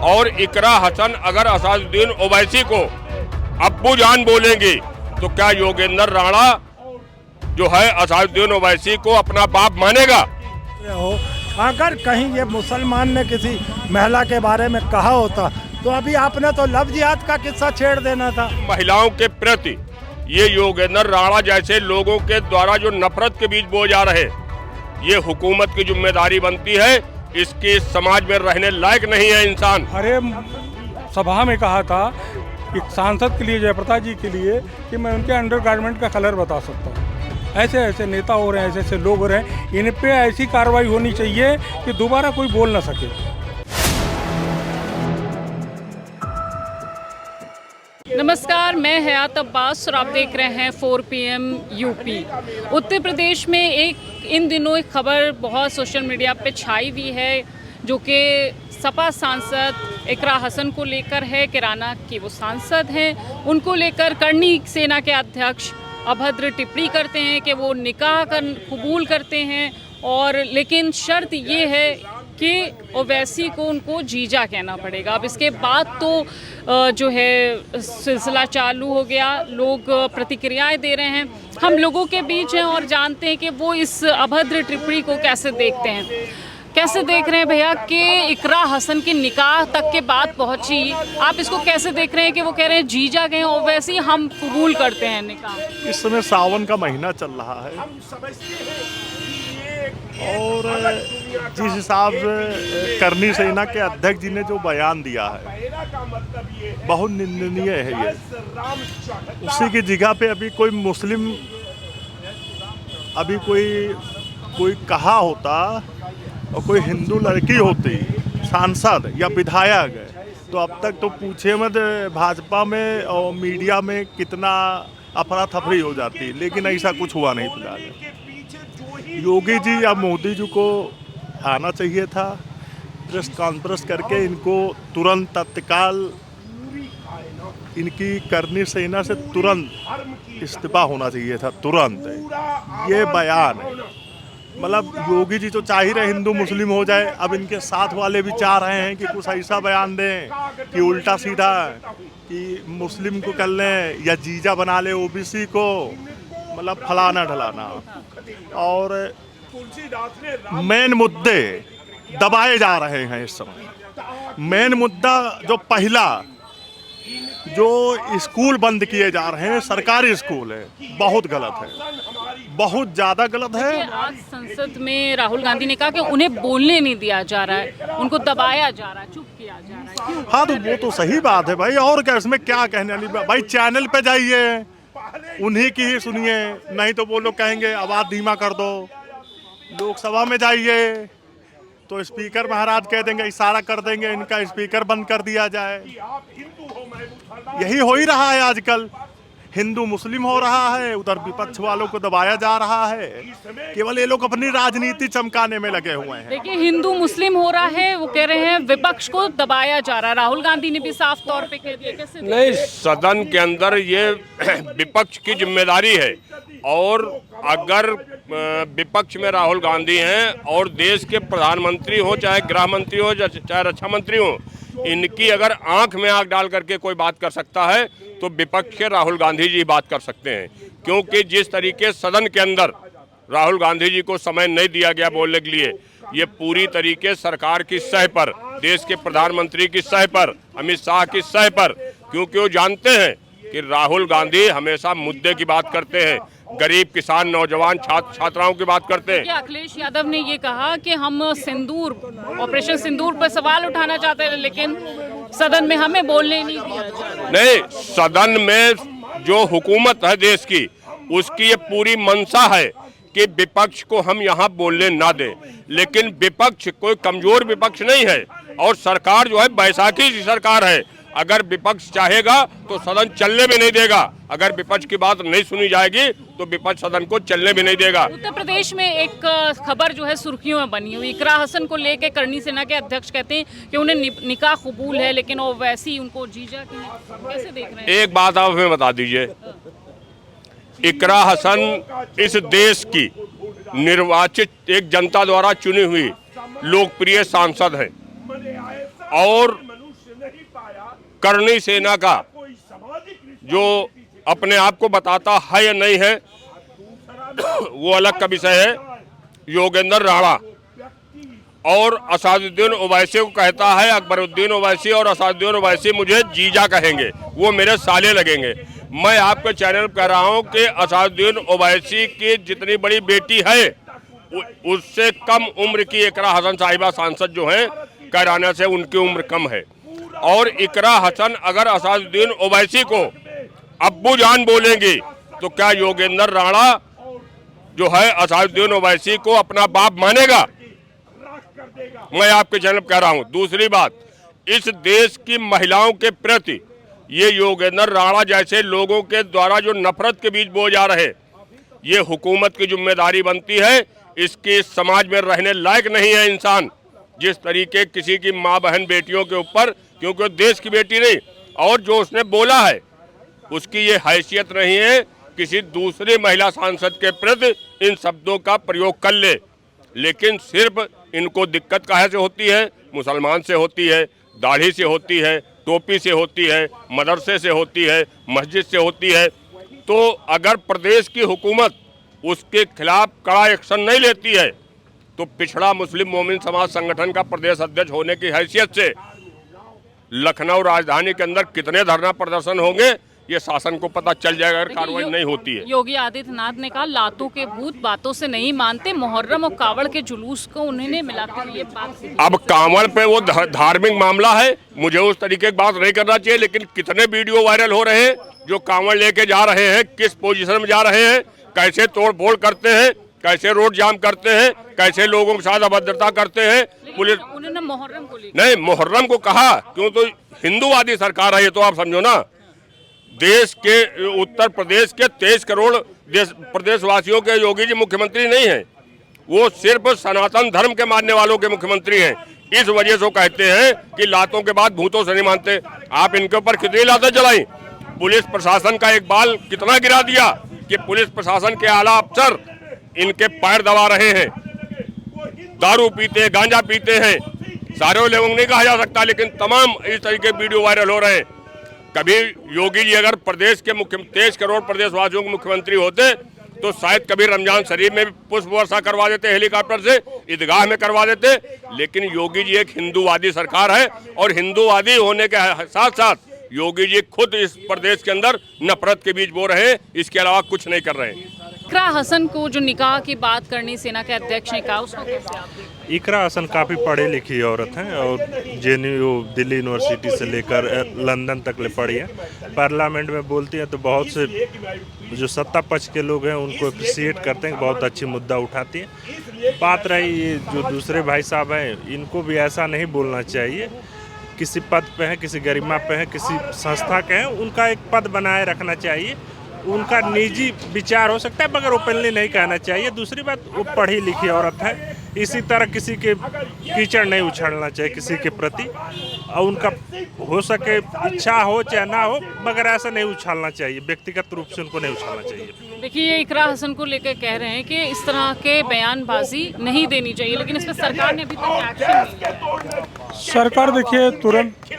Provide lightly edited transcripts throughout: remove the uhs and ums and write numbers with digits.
और इकरा हसन अगर असादुद्दीन ओवैसी को अब्बू जान बोलेंगी तो क्या योगेंद्र राणा जो है असादुद्दीन ओवैसी को अपना बाप मानेगा? अगर कहीं ये मुसलमान ने किसी महिला के बारे में कहा होता तो अभी आपने तो लव जिहाद का किस्सा छेड़ देना था। महिलाओं के प्रति ये योगेंद्र राणा जैसे लोगों के द्वारा जो नफरत के बीज बोए जा रहे, ये हुकूमत की जिम्मेदारी बनती है। इसके समाज में रहने लायक नहीं है इंसान। अरे सभा में कहा था एक सांसद के लिए, जयप्रदा जी के लिए, कि मैं उनके अंडरगारमेंट का कलर बता सकता हूँ। ऐसे ऐसे नेता हो रहे हैं, ऐसे ऐसे लोग हो रहे हैं, इन पे ऐसी कार्रवाई होनी चाहिए कि दोबारा कोई बोल ना सके। नमस्कार, मैं हयात अब्बास और आप देख रहे हैं 4 PM यूपी। उत्तर प्रदेश में इन दिनों एक खबर बहुत सोशल मीडिया पे छाई हुई है, जो कि सपा सांसद इकरा हसन को लेकर है। किराना के वो सांसद हैं, उनको लेकर करनी सेना के अध्यक्ष अभद्र टिप्पणी करते हैं कि वो निकाह कबूल करते हैं, और लेकिन शर्त ये है कि ओवैसी को उनको जीजा कहना पड़ेगा। अब इसके बाद तो जो है सिलसिला चालू हो गया, लोग प्रतिक्रियाएं दे रहे हैं। हम लोगों के बीच हैं और जानते हैं कि वो इस अभद्र टिप्पणी को कैसे देखते हैं। कैसे देख रहे हैं भैया कि इकरा हसन की निकाह तक के बात पहुंची, आप इसको कैसे देख रहे हैं कि वो कह रहे हैं जीजा गए ओवैसी हम कबूल करते हैं निकाह? इस समय सावन का महीना चल रहा है और जिस हिसाब से करनी सेना के अध्यक्ष जी ने जो बयान दिया है बहुत निंदनीय है। ये उसी की जगह पे अभी कोई मुस्लिम कोई कहा होता और कोई हिंदू लड़की होती सांसद या विधायक, तो अब तक तो पूछे मत भाजपा में और मीडिया में कितना अफरा तफरी हो जाती, लेकिन ऐसा कुछ हुआ नहीं फिलहाल। योगी जी या मोदी जी को आना चाहिए था, प्रेस कॉन्फ्रेंस करके इनको तुरंत तत्काल इनकी करनी सेना से तुरंत इस्तीफा होना चाहिए था, तुरंत। ये बयान है, मतलब योगी जी तो चाह ही रहे हिंदू मुस्लिम हो जाए, अब इनके साथ वाले भी चाह रहे हैं कि कुछ ऐसा बयान दें कि उल्टा सीधा कि मुस्लिम को कर लें या जीजा बना ले ओबीसी को, मतलब फलाना ढलाना। और मेन मुद्दे दबाए जा रहे हैं इस समय। मेन मुद्दा जो पहला जो स्कूल बंद किए जा रहे हैं, सरकारी स्कूल है, बहुत गलत है, बहुत ज़्यादा गलत है। आज संसद में राहुल गांधी ने कहा कि उन्हें बोलने नहीं दिया जा रहा है, उनको दबाया जा रहा है, चुप किया जा रहा है। हाँ, तो वो तो सही बात है भाई, और क्या इसमें क्या कहने वाली बात भाई। चैनल पे जाइए, उन्हीं की ही सुनिए, नहीं तो वो लोग कहेंगे आवाज़ धीमा कर दो। लोकसभा में जाइए तो स्पीकर महाराज कह देंगे, इशारा कर देंगे इनका स्पीकर बंद कर दिया जाए। यही हो ही रहा है आजकल, हिंदू मुस्लिम हो रहा है, उधर विपक्ष वालों को दबाया जा रहा है। केवल ये लोग अपनी राजनीति चमकाने में लगे हुए हैं। देखिए, हिंदू मुस्लिम हो रहा है, वो कह रहे हैं विपक्ष को दबाया जा रहा है। राहुल गांधी ने भी साफ तौर पे कह दिया। कैसे नहीं, सदन के अंदर ये विपक्ष की जिम्मेदारी है, और अगर विपक्ष में राहुल गांधी हैं और देश के प्रधानमंत्री हो, चाहे गृह मंत्री हो, चाहे रक्षा मंत्री हो, इनकी अगर आंख में आंख डाल करके कोई बात कर सकता है तो विपक्ष के राहुल गांधी जी बात कर सकते हैं। क्योंकि जिस तरीके सदन के अंदर राहुल गांधी जी को समय नहीं दिया गया बोलने के लिए, ये पूरी तरीके सरकार की सह पर, देश के प्रधानमंत्री की सह पर, अमित शाह की सह पर, क्योंकि वो जानते हैं कि राहुल गांधी हमेशा मुद्दे की बात करते हैं, गरीब किसान नौजवान छात्राओं की बात करते हैं। अखिलेश यादव ने ये कहा कि हम सिंदूर, ऑपरेशन सिंदूर पर सवाल उठाना चाहते हैं, लेकिन सदन में हमें बोलने नहीं दिया जा रहा। नहीं, सदन में जो हुकूमत है देश की, उसकी ये पूरी मंशा है कि विपक्ष को हम यहाँ बोलने ना दें, लेकिन विपक्ष कोई कमजोर विपक्ष नहीं है, और सरकार जो है बैसाखी की सरकार है। अगर विपक्ष चाहेगा तो सदन चलने भी नहीं देगा, अगर विपक्ष की बात नहीं सुनी जाएगी तो विपक्ष सदन को चलने भी नहीं देगा। उत्तर प्रदेश में एक खबर जो है सुर्खियों में बनी हुई, इकरा हसन को लेकर करनी सेना के अध्यक्ष कहते हैं कि उन्हें निकाह कबूल है, लेकिन वो वैसी उनको जीजा कैसे देख रहे हैं? एक बात आप हमें बता दीजिए, इकरा हसन इस देश की निर्वाचित एक जनता द्वारा चुनी हुई लोकप्रिय सांसद है, और करणी सेना का जो अपने आप को बताता है या नहीं है वो अलग का विषय है, योगेंद्र राणा, और असादुद्दीन ओवैसी को कहता है अकबरुद्दीन ओवैसी और असादुद्दीन ओवैसी मुझे जीजा कहेंगे, वो मेरे साले लगेंगे। मैं आपके चैनल पर कह रहा हूं कि असादुद्दीन ओवैसी की जितनी बड़ी बेटी है उससे कम उम्र की इकरा हसन साहिबा सांसद जो हैं कैराना से, उनकी उम्र कम है। और इकरा हसन अगर असादुद्दीन ओवैसी को अब्बू जान बोलेंगी तो क्या योगेंद्र राणा जो है असादुद्दीन ओवैसी को अपना बाप मानेगा? मैं आपके चैनल पर कह रहा हूं। दूसरी बात, इस देश की महिलाओं के प्रति ये योगेंद्र राणा जैसे लोगों के द्वारा जो नफरत के बीज बोए जा रहे, ये हुकूमत की जिम्मेदारी बनती है। इसके समाज में रहने लायक नहीं है इंसान, जिस तरीके किसी की माँ बहन बेटियों के ऊपर, क्योंकि वो देश की बेटी नहीं, और जो उसने बोला है उसकी ये हैसियत नहीं है किसी दूसरी महिला सांसद के प्रति इन शब्दों का प्रयोग कर ले। लेकिन सिर्फ इनको दिक्कत कहाँ से होती है? मुसलमान से होती है, दाढ़ी से होती है, टोपी से होती है, मदरसे से होती है, मस्जिद से होती है। तो अगर प्रदेश की हुकूमत उसके खिलाफ कड़ा एक्शन नहीं लेती है तो पिछड़ा मुस्लिम मोमिन समाज संगठन का प्रदेश अध्यक्ष होने की हैसियत से लखनऊ राजधानी के अंदर कितने धरना प्रदर्शन होंगे ये शासन को पता चल जाएगा अगर कार्रवाई नहीं होती है। योगी आदित्यनाथ ने कहा लातों के भूत बातों से नहीं मानते, मुहर्रम और कावड़ के जुलूस को उन्होंने मिलाते हुए ये बात। अब कांवड़ पे वो धार्मिक मामला है, मुझे उस तरीके की बात नहीं करना चाहिए, लेकिन कितने वीडियो वायरल हो रहे हैं जो कांवड़ लेके जा रहे हैं, किस पोजीशन में जा रहे हैं, कैसे तोड़ फोड़ करते हैं, कैसे रोड जाम करते हैं, कैसे लोगों के साथ अभद्रता करते हैं। पुलिस उन्होंने मुहर्रम को नहीं, मुहर्रम को कहा क्यों? तो हिंदूवादी सरकार है ये, तो आप समझो ना। देश के उत्तर प्रदेश के 23 करोड़ प्रदेशवासियों के योगी जी मुख्यमंत्री नहीं हैं, वो सिर्फ सनातन धर्म के मानने वालों के मुख्यमंत्री हैं। इस वजह से वो कहते हैं कि लातों के बाद भूतों से नहीं मानते। आप इनके ऊपर कितनी लातें चलाई? पुलिस प्रशासन का एक बाल कितना गिरा दिया कि पुलिस प्रशासन के आला अफसर इनके पैर दबा रहे हैं, दारू पीते हैं, गांजा पीते हैं। सारे लोग नहीं कहा जा सकता, लेकिन तमाम इस तरीके वीडियो वायरल हो रहे हैं। कभी योगी जी अगर प्रदेश के 23 करोड़ प्रदेशवासियों के मुख्यमंत्री होते तो शायद कभी रमजान शरीफ में पुष्प वर्षा करवा देते, हेलीकॉप्टर से ईदगाह में करवा देते। लेकिन योगी जी एक हिंदूवादी सरकार है, और हिंदूवादी होने के साथ साथ योगी जी खुद इस प्रदेश के अंदर नफरत के बीज बो रहे हैं, इसके अलावा कुछ नहीं कर रहे हैं। इकरा हसन को जो निकाह की बात करनी सेना के अध्यक्ष ने कहा, उसको कैसे आप? इकरा हसन काफ़ी पढ़ी लिखी औरत हैं और जेएनयू दिल्ली यूनिवर्सिटी से लेकर लंदन तक ले पढ़ी है। पार्लियामेंट में बोलती हैं तो बहुत से जो सत्ता पक्ष के लोग हैं उनको अप्रिसिएट करते हैं, बहुत अच्छी मुद्दा उठाती हैं। बात रही ये जो दूसरे भाई साहब हैं, इनको भी ऐसा नहीं बोलना चाहिए। किसी पद पे हैं, किसी गरिमा पे हैं, किसी संस्था के हैं, उनका एक पद बनाए रखना चाहिए। उनका निजी विचार हो सकता है मगर ओपनली नहीं कहना चाहिए। दूसरी बात, वो पढ़ी लिखी औरत है, इसी तरह किसी के कीचड़ नहीं उछालना चाहिए किसी के प्रति, और उनका हो सके इच्छा हो चाहे ना हो मगर ऐसा नहीं उछालना चाहिए, व्यक्तिगत रूप से उनको नहीं उछालना चाहिए। देखिए, इकरा हसन को लेकर कह रहे हैं कि इस तरह के बयानबाजी नहीं देनी चाहिए, लेकिन इस पर सरकार ने अभी तक एक्शन। सरकार देखिए तुरंत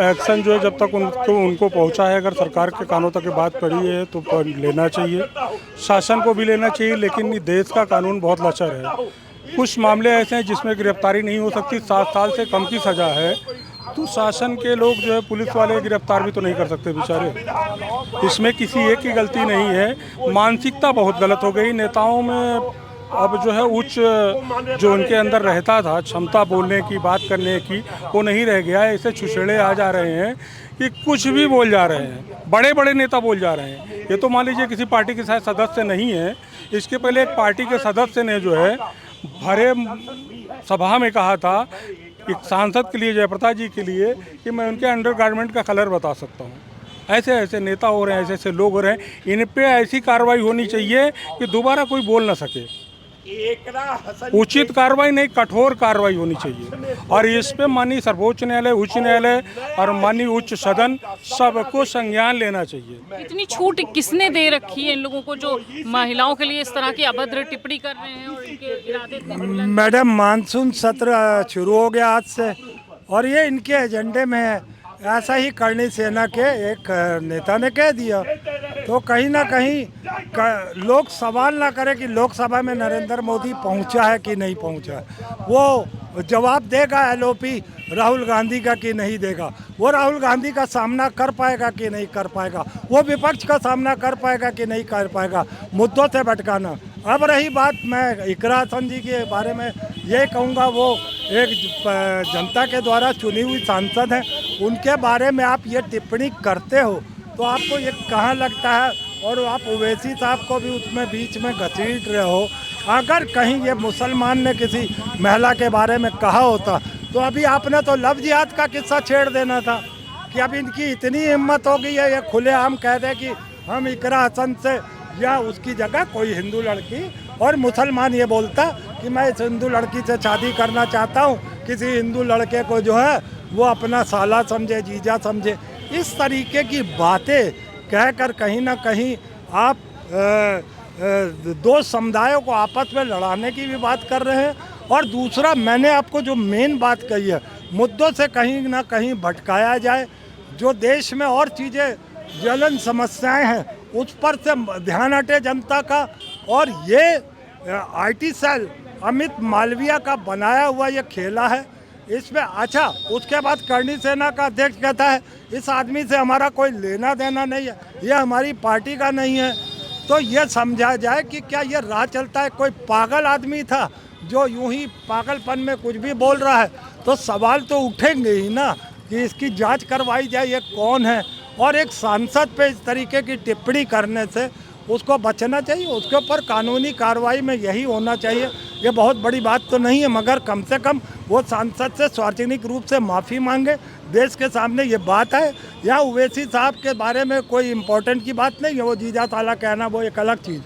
एक्शन जो है जब तक उनको पहुंचा है, अगर सरकार के कानों तक बात पड़ी है तो लेना चाहिए, शासन को भी लेना चाहिए। लेकिन देश का कानून बहुत लचर है, कुछ मामले ऐसे हैं जिसमें गिरफ्तारी नहीं हो सकती, 7 साल से कम की सज़ा है, तो शासन के लोग जो है पुलिस वाले गिरफ्तार भी तो नहीं कर सकते बेचारे। इसमें किसी एक की गलती नहीं है, मानसिकता बहुत गलत हो गई नेताओं में। अब जो है उच्च जो उनके अंदर रहता था क्षमता बोलने की, बात करने की, वो नहीं रह गया है। ऐसे छुछड़े आ जा रहे हैं कि कुछ भी बोल जा रहे हैं, बड़े बड़े नेता बोल जा रहे हैं। ये तो मान लीजिए किसी पार्टी के साथ सदस्य नहीं है, इसके पहले एक पार्टी के सदस्य ने जो है भरे सभा में कहा था एक सांसद के लिए, जयप्रकाश जी के लिए, कि मैं उनके अंडरगारमेंट का कलर बता सकता हूँ। ऐसे ऐसे नेता हो रहे हैं, ऐसे ऐसे लोग हो रहे हैं, इन पे ऐसी कार्रवाई होनी चाहिए कि दोबारा कोई बोल ना सके। उचित कार्रवाई नहीं, कठोर कार्रवाई होनी चाहिए। और इस पे माननीय सर्वोच्च न्यायालय, उच्च न्यायालय और माननीय उच्च सदन सबको संज्ञान लेना चाहिए। इतनी छूट किसने दे रखी है इन लोगों को जो महिलाओं के लिए इस तरह की अभद्र टिप्पणी कर रहे हैं और इनके इरादे? मैडम, मानसून सत्र शुरू हो गया आज से, और ये इनके एजेंडे में है ऐसा ही करणी सेना के एक नेता ने कह दिया। तो कहीं ना कहीं लोग सवाल ना करें कि लोकसभा में नरेंद्र मोदी पहुंचा है कि नहीं पहुंचा है। वो जवाब देगा एलओपी राहुल गांधी का कि नहीं देगा। वो राहुल गांधी का सामना कर पाएगा कि नहीं कर पाएगा। वो विपक्ष का सामना कर पाएगा कि नहीं कर पाएगा। मुद्दों से भटकाना। अब रही बात, मैं इकरा हसन जी के बारे में ये कहूँगा, वो एक जनता के द्वारा चुनी हुई सांसद हैं, उनके बारे में आप ये टिप्पणी करते हो तो आपको ये कहाँ लगता है? और आप ओवैसी साहब को भी उसमें बीच में घसीट रहे हो। अगर कहीं ये मुसलमान ने किसी महिला के बारे में कहा होता तो अभी आपने तो लव जिहाद का किस्सा छेड़ देना था कि अब इनकी इतनी हिम्मत हो गई है ये खुलेआम कह दे कि हम इकरा हसन से या उसकी जगह कोई हिंदू लड़की, और मुसलमान ये बोलता कि मैं इस हिंदू लड़की से शादी करना चाहता हूँ, किसी हिंदू लड़के को जो है वो अपना साला समझे, जीजा समझे। इस तरीके की बातें कहकर कहीं ना कहीं आप दो समुदायों को आपस में लड़ाने की भी बात कर रहे हैं। और दूसरा, मैंने आपको जो मेन बात कही है, मुद्दों से कहीं ना कहीं भटकाया जाए, जो देश में और चीज़ें ज्वलन समस्याएं हैं उस पर से ध्यान हटे जनता का। और ये आईटी सेल अमित मालविया का बनाया हुआ ये खेला है इसमें। अच्छा, उसके बाद करणी सेना का अध्यक्ष कहता है इस आदमी से हमारा कोई लेना देना नहीं है, ये हमारी पार्टी का नहीं है। तो ये समझा जाए कि क्या ये राह चलता है, कोई पागल आदमी था जो यूं ही पागलपन में कुछ भी बोल रहा है? तो सवाल तो उठेंगे ही ना कि इसकी जांच करवाई जाए ये कौन है। और एक सांसद पे इस तरीके की टिप्पणी करने से उसको बचना चाहिए, उसके ऊपर कानूनी कार्रवाई में यही होना चाहिए। ये बहुत बड़ी बात तो नहीं है, मगर कम से कम वो सांसद से सार्वजनिक रूप से माफ़ी मांगे, देश के सामने ये बात है। या ओवैसी साहब के बारे में कोई इम्पोर्टेंट की बात नहीं है, वो जीजा साला कहना वो एक अलग चीज़,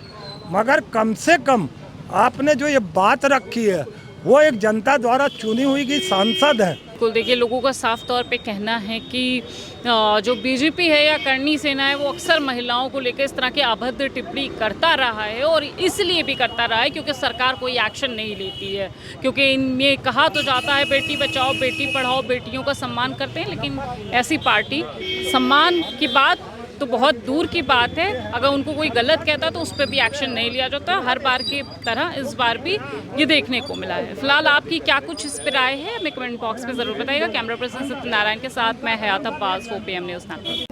मगर कम से कम आपने जो ये बात रखी है वो एक जनता द्वारा चुनी हुई की सांसद है। बिल्कुल, देखिए लोगों का साफ तौर पे कहना है कि जो बीजेपी है या करणी सेना है वो अक्सर महिलाओं को लेकर इस तरह की अभद्र टिप्पणी करता रहा है, और इसलिए भी करता रहा है क्योंकि सरकार कोई एक्शन नहीं लेती है। क्योंकि इनमें कहा तो जाता है बेटी बचाओ बेटी पढ़ाओ, बेटियों का सम्मान करते हैं, लेकिन ऐसी पार्टी सम्मान की बात तो बहुत दूर की बात है। अगर उनको कोई गलत कहता है तो उस पर भी एक्शन नहीं लिया जाता। हर बार की तरह इस बार भी ये देखने को मिला है। फिलहाल आपकी क्या कुछ इस पर राय है हमें कमेंट बॉक्स में ज़रूर बताइएगा। कैमरा पर्सन सत्यनारायण के साथ मैं हयात अब्बास, 4PM न्यूज़ नेटवर्क।